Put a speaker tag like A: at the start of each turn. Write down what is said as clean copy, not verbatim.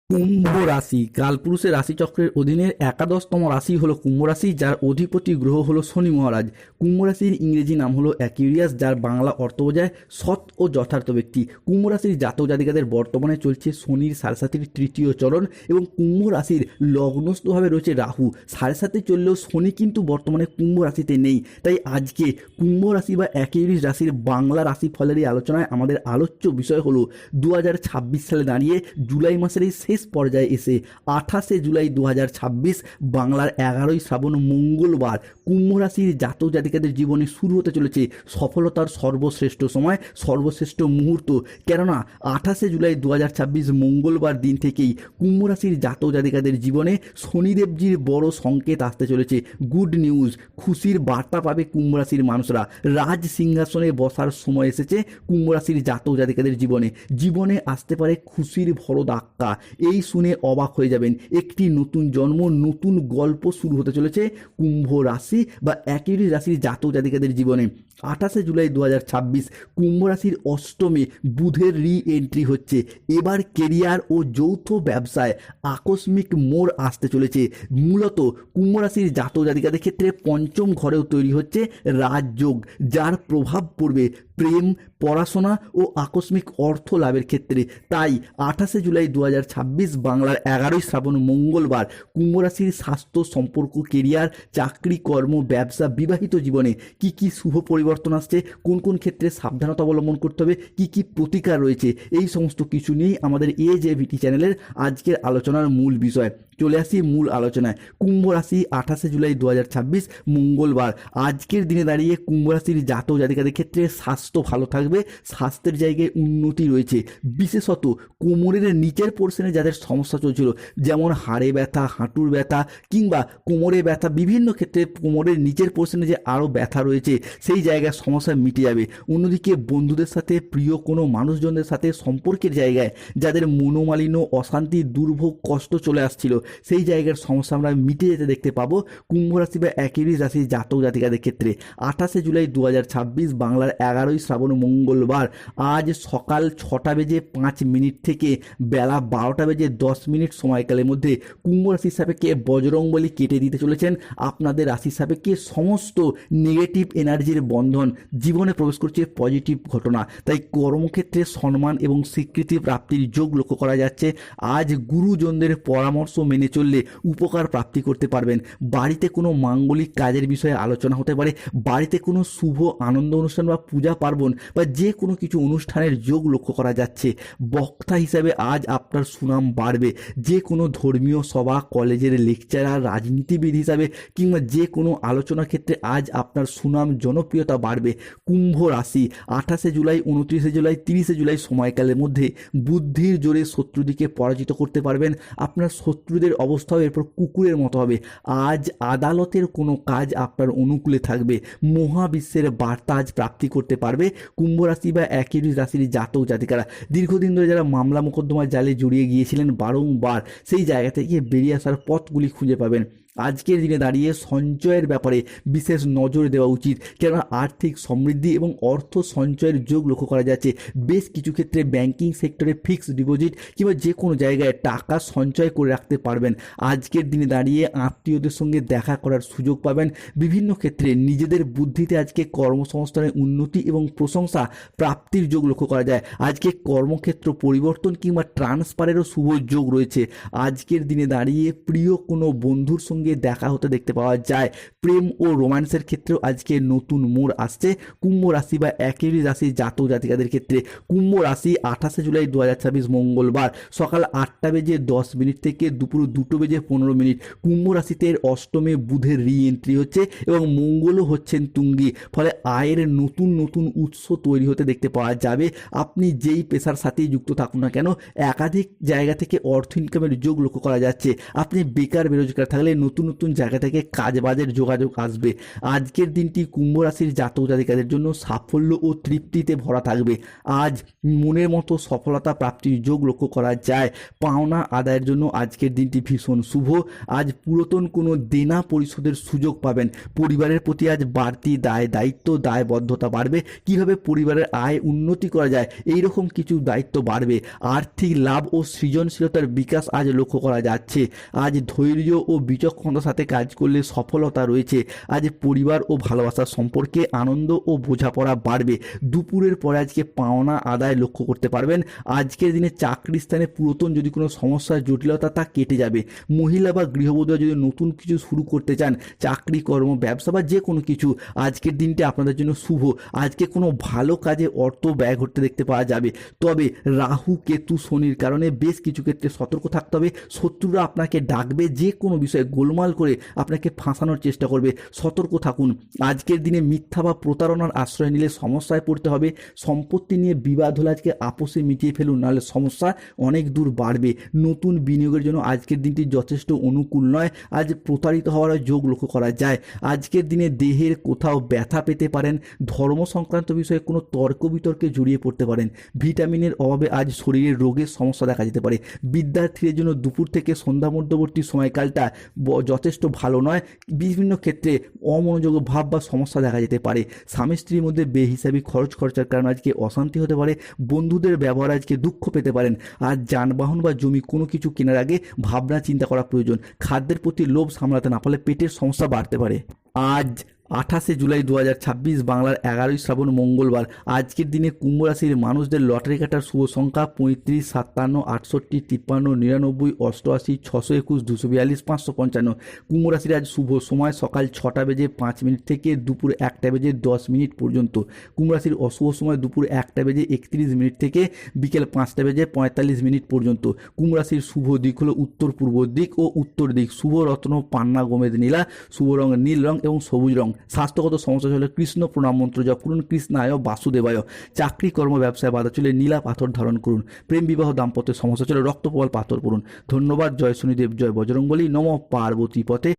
A: কুম্ভ রাশি কালপুরুষের রাশিচক্রের অধীনে একাদশতম রাশি হলো কুম্ভ রাশি, যার অধিপতি গ্রহ হলো শনি মহারাজ। কুম্ভ রাশির ইংরেজি নাম হলো অ্যাকুয়ারিয়াস, যার বাংলা অর্থ বোঝায় সৎ ও যথার্থ ব্যক্তি। কুম্ভ রাশির জাতক জাতিকাদের বর্তমানে চলছে শনির সাড়ে সাতির তৃতীয় চরণ এবং কুম্ভ রাশির লগ্নস্থভাবে রয়েছে রাহু। সাড়ে সাথে চললেও শনি কিন্তু বর্তমানে কুম্ভ রাশিতে নেই। তাই আজকে কুম্ভ রাশি বা অ্যাকুয়ারিয়াস রাশির বাংলা রাশি ফলেরই আলোচনায় আমাদের আলোচ্য বিষয় হলো 2026 সালে দাঁড়িয়ে জুলাই মাসের এই শেষ পর্যায়ে এসে 28শে জুলাই 2026 বাংলার 11ই শ্রাবণ মঙ্গলবার কুম্ভ রাশির জাতক জাতিকাদের জীবনে শুরু হতে চলেছে সফলতার সর্বশ্রেষ্ঠ সময়, সর্বশ্রেষ্ঠ মুহূর্ত। কেননা 28শে জুলাই 2026 মঙ্গলবার দিন থেকেই কুম্ভ রাশির জাতক জাতিকাদের জীবনে শনিদেবজির বড় সংকেত আসতে চলেছে। গুড নিউজ, খুশির বার্তা পাবে কুম্ভ রাশির মানুষরা। রাজ সিংহাসনে বসার সময় এসেছে কুম্ভ রাশির জাতক জাতিকাদের জীবনে। জীবনে আসতে পারে খুশির ভরো ধাক্কা। এই শুনে অবাক হয়ে যাবেন, একটি নতুন জন্ম, নতুন গল্প শুরু হতে চলেছে কুম্ভ রাশি বা অ্যাকুয়ারিয়াস রাশির জাতক জাতিকাদের জীবনে। 28শে জুলাই 2026 কুম্ভ রাশির অষ্টমে বুধের রি এন্ট্রি হচ্ছে। এবার কেরিয়ার ও যৌথ ব্যবসায় আকস্মিক মোড় আসতে চলেছে। মূলত কুম্ভ রাশির জাতক জাতিকাদের ক্ষেত্রে পঞ্চম ঘরেও তৈরি হচ্ছে রাজযোগ, যার প্রভাব পড়বে প্রেম, পড়াশোনা ও আকস্মিক অর্থ লাভের ক্ষেত্রে। তাই 28শে জুলাই 2026 বাংলার 11ই শ্রাবণ মঙ্গলবার কুম্ভ রাশির স্বাস্থ্য, সম্পর্ক, কেরিয়ার, চাকরি, কর্ম, ব্যবসা, বিবাহিত জীবনে কি কি শুভ পরিবর্তন আসছে, কোন কোন ক্ষেত্রে সাবধানতা অবলম্বন করতে হবে, কি কি প্রতিকার রয়েছে, এই সমস্ত কিছু নিয়েই আমাদের AJVT চ্যানেলের আজকের আলোচনার মূল বিষয়। চলে আসি মূল আলোচনায়। কুম্ভ রাশি 28শে জুলাই 2026 মঙ্গলবার আজকের দিনে দাঁড়িয়ে কুম্ভ রাশির জাতক জাতিকাদের ক্ষেত্রে স্বাস্থ্য ভালো থাকবে, স্বাস্থ্যের জায়গায় উন্নতি রয়েছে। বিশেষত কোমরের নিচের পোর্শনে যাদের সমস্যা চলছিল, যেমন হাড়ে ব্যথা, হাঁটুর ব্যথা কিংবা কোমরে ব্যথা, বিভিন্ন ক্ষেত্রে কোমরের নিচের পোর্শনে যে আরও ব্যথা রয়েছে সেই জায়গায় সমস্যা মিটে যাবে। অন্যদিকে বন্ধুদের সাথে, প্রিয় কোনো মানুষজনদের সাথে সম্পর্কের জায়গায় যাদের মনোমালিন্য, অশান্তি, দুর্ভোগ, কষ্ট চলে আসছিল, সেই জায়গার সমস্যা আমরা মিটে যেতে দেখতে পাবো কুম্ভ রাশি বা অ্যাকুয়ারিয়াস রাশির জাতক জাতিকাদের ক্ষেত্রে। 28শে জুলাই 2026 বাংলার 11ই শ্রাবণ মঙ্গলবার আজ সকাল 6টা বেজে 5 মিনিট থেকে বেলা 12টা বেজে 10 মিনিট সময়কালের মধ্যে কুম্ভ রাশির সাপেক্ষে বজরংবলী কেটে দিতে চলেছেন আপনাদের রাশির সাপেক্ষে সমস্ত নেগেটিভ এনার্জির বন্ধন। জীবনে প্রবেশ করছে পজিটিভ ঘটনা। তাই কর্মক্ষেত্রে সম্মান এবং স্বীকৃতি প্রাপ্তির যোগ লক্ষ্য করা যাচ্ছে। আজ গুরুজনদের পরামর্শ মেনে চললে উপকার প্রাপ্তি করতে পারবেন। বাড়িতে কোনো মাঙ্গলিক কাজের বিষয়ে আলোচনা হতে পারে। বাড়িতে কোনো শুভ আনন্দ অনুষ্ঠান বা পূজা পার্বণ বা যে কোনো কিছু অনুষ্ঠানের যোগ লক্ষ্য করা যাচ্ছে। বক্তা হিসাবে আজ আপনার সুনাম বাড়বে। যে কোনো ধর্মীয় সভা, কলেজের লেকচারার, রাজনীতিবিদ হিসাবে কিংবা যে কোনো আলোচনার ক্ষেত্রে আজ আপনার সুনাম, জনপ্রিয়তা বাড়বে। কুম্ভ রাশি 28শে জুলাই, 29শে জুলাই, 30শে জুলাই সময়কালের মধ্যে বুদ্ধির জোরে শত্রুদিকে পরাজিত করতে পারবেন। আপনার শত্রুদের অবস্থাও এরপর কুকুরের মতো হবে। আজ আদালতের কোনো কাজ আপনার অনুকূলে থাকবে। মহাবিশ্বের বার্তা আজ প্রাপ্তি করতে পারবে কুম্ভ রাশি বা অ্যাকুয়ারিয়াস রাশির জাতক জাতিকারা। দীর্ঘদিন ধরে যারা মামলা মোকদ্দমার জালে জড়িয়ে গিয়েছিলেন বারংবার, সেই জায়গা থেকে বেরিয়ে আসার পথগুলি খুঁজে পাবেন। আজকের দিনে দাঁড়িয়ে সঞ্চয়ের ব্যাপারে বিশেষ নজর দেওয়া উচিত, কেননা আর্থিক সমৃদ্ধি এবং অর্থ সঞ্চয়ের যোগ লক্ষ্য করা যাচ্ছে। বেশ কিছু ক্ষেত্রে ব্যাংকিং সেক্টরে ফিক্সড ডিপোজিট কিংবা যে কোনো জায়গায় টাকা সঞ্চয় করে রাখতে পারবেন। আজকের দিনে দাঁড়িয়ে আত্মীয়দের সঙ্গে দেখা করার সুযোগ পাবেন। বিভিন্ন ক্ষেত্রে নিজেদের বুদ্ধিতে আজকে কর্মসংস্থানের উন্নতি এবং প্রশংসা প্রাপ্তির যোগ লক্ষ্য করা যায়। আজকে কর্মক্ষেত্র পরিবর্তন কিংবা ট্রান্সফারেরও শুভ যোগ রয়েছে। আজকের দিনে দাঁড়িয়ে প্রিয় কোনো বন্ধুর সঙ্গে দেখা হতে দেখতে পাওয়া যায়। প্রেম ও রোম্যান্সের ক্ষেত্রেও আজকে নতুন মোড় আসছে কুম্ভ রাশি বা অ্যাকুয়ারিয়াস রাশির জাতক জাতিকাদের ক্ষেত্রে। কুম্ভ রাশি 28শে জুলাই 2026 মঙ্গলবার সকাল 8টা বেজে 10 মিনিট থেকে দুপুর 2টো বেজে 15 মিনিট কুম্ভ রাশিতে অষ্টমে বুধের রি এন্ট্রি হচ্ছে এবং মঙ্গলও হচ্ছেন তুঙ্গি। ফলে আয়ের নতুন নতুন উৎস তৈরি হতে দেখতে পাওয়া যাবে। আপনি যেই পেশার সাথেই যুক্ত থাকুন না কেন, একাধিক জায়গা থেকে অর্থ ইনকামের যোগ লক্ষ্য করা যাচ্ছে। আপনি বেকার বেরোজগার থাকলে নতুন নতুন জায়গা থেকে কাজবাজের যোগাযোগ আসবে। আজকের দিনটি কুম্ভ রাশির জাতক জাতিকাদের জন্য সাফল্য ও তৃপ্তিতে ভরা থাকবে। আজ মনের মতো সফলতা প্রাপ্তির যোগ লক্ষ্য করা যায়। পাওনা আদায়ের জন্য আজকের দিনটি ভীষণ শুভ। আজ পুরাতন কোনো দেনা পরিশোধের সুযোগ পাবেন। পরিবারের প্রতি আজ বাড়তি দায়িত্ব দায়বদ্ধতা বাড়বে। কিভাবে পরিবারের আয় উন্নতি করা যায় এই রকম কিছু দায়িত্ব বাড়বে। আর্থিক লাভ ও সৃজনশীলতার বিকাশ আজ লক্ষ্য করা যাচ্ছে। আজ ধৈর্য ও বিচক্ষণতার সাথে কাজ করলে সফলতা রয়েছে। আজ পরিবার ও ভালোবাসার সম্পর্কে আনন্দ ও বোঝাপড়া বাড়বে। দুপুরের পরে আজকে পাওনা আদায় লক্ষ্য করতে পারবেন। আজকের দিনে চাকরির স্থানে পুরাতন যদি কোনো সমস্যার জটিলতা তা কেটে যাবে। মহিলা বা গৃহবধূরা যদি নতুন কিছু শুরু করতে চান, চাকরি কর্ম ব্যবসা বা যে কোনো কিছু, আজকের দিনটি আপনাদের জন্য শুভ। আজকে কোনো ভালো কাজে অর্থ ব্যয় করতে দেখতে পাওয়া যাবে। তবে রাহু কেতু শনির কারণে বেশ কিছু ক্ষেত্রে সতর্ক থাকতে হবে। শত্রুরা আপনাকে ডাকবে, যে কোনো বিষয়ে গোলমাল করে আপনাকে ফাঁসানোর চেষ্টা করবে। সতর্ক থাকুন। আজকের দিনে মিথ্যা বা প্রতারণার আশ্রয় নিলে সমস্যায় পড়তে হবে। সম্পত্তি নিয়ে বিবাদ হলে আজকে আপোষে মিটিয়ে ফেলুন, নাহলে সমস্যা অনেক দূর বাড়বে। নতুন বিনিয়োগের জন্য আজকের দিনটি যথেষ্ট অনুকূল নয়। আজ প্রতারিত হওয়ার যোগ লক্ষ্য করা যায়। আজকের দিনে দেহের কোথাও ব্যথা পেতে পারেন। ধর্ম সংক্রান্ত বিষয়ে কোনো তর্ক বিতর্কে জড়িয়ে পড়তে পারেন। ভিটামিনের অভাবে আজ শরীরের রোগের সমস্যা দেখা যেতে পারে। বিদ্যার্থীদের জন্য দুপুর থেকে সন্ধ্যা মধ্যবর্তী সময়কালটা যথেষ্ট ভালো নয়। বিভিন্ন ক্ষেত্রে অমনোযোগ ভাব বা সমস্যা দেখা যেতে পারে। স্বামী স্ত্রীর মধ্যে বেহিসাবি খরচার কারণে আজকে অশান্তি হতে পারে। বন্ধুদের ব্যবহার আজকে দুঃখ পেতে পারেন। আর যানবাহন বা জমি কোনো কিছু কেনার আগে ভাবনা চিন্তা করা প্রয়োজন। খাদ্যের প্রতি লোভ সামলাতে না পারলে পেটের সমস্যা বাড়তে পারে। আজ 28শে জুলাই 2026 বাংলার 11ই শ্রাবণ মঙ্গলবার। আজকের দিনে কুম্ভ রাশির মানুষদের লটারি কাটার শুভ সংখ্যা 35, 57, 68, 53, 99, 88, 621, 242, 555। কুম্ভ রাশির আজ শুভ সময় সকাল 6টা বেজে 5 মিনিট থেকে দুপুর 1টা বেজে 10 মিনিট পর্যন্ত। কুম্ভ রাশির অশুভ সময় দুপুর 1টা বেজে 31 মিনিট থেকে বিকেল 5টা বেজে 45 মিনিট পর্যন্ত। কুম্ভ রাশির শুভ দিক হলো উত্তর পূর্ব দিক ও উত্তর দিক। শুভ রত্ন পান্না গোমেদ নীলা, শুভ রং নীল রং এবং সবুজ রং। স্বাস্থ্যগত সমস্যা হলে কৃষ্ণ প্রণাম মন্ত্র জপ করুন, কৃষ্ণায় বাসুদেবায়। চাকরি কর্ম ব্যবসায় বাধা চলে নীলা পাথর ধারণ করুন। প্রেম বিবাহ দাম্পত্যের সমস্যা চলে রক্তপ্রবাল পাথর পড়ুন। ধন্যবাদ। জয় শনিদেব, জয় বজরংবলী, নমঃ পার্বতী পথে।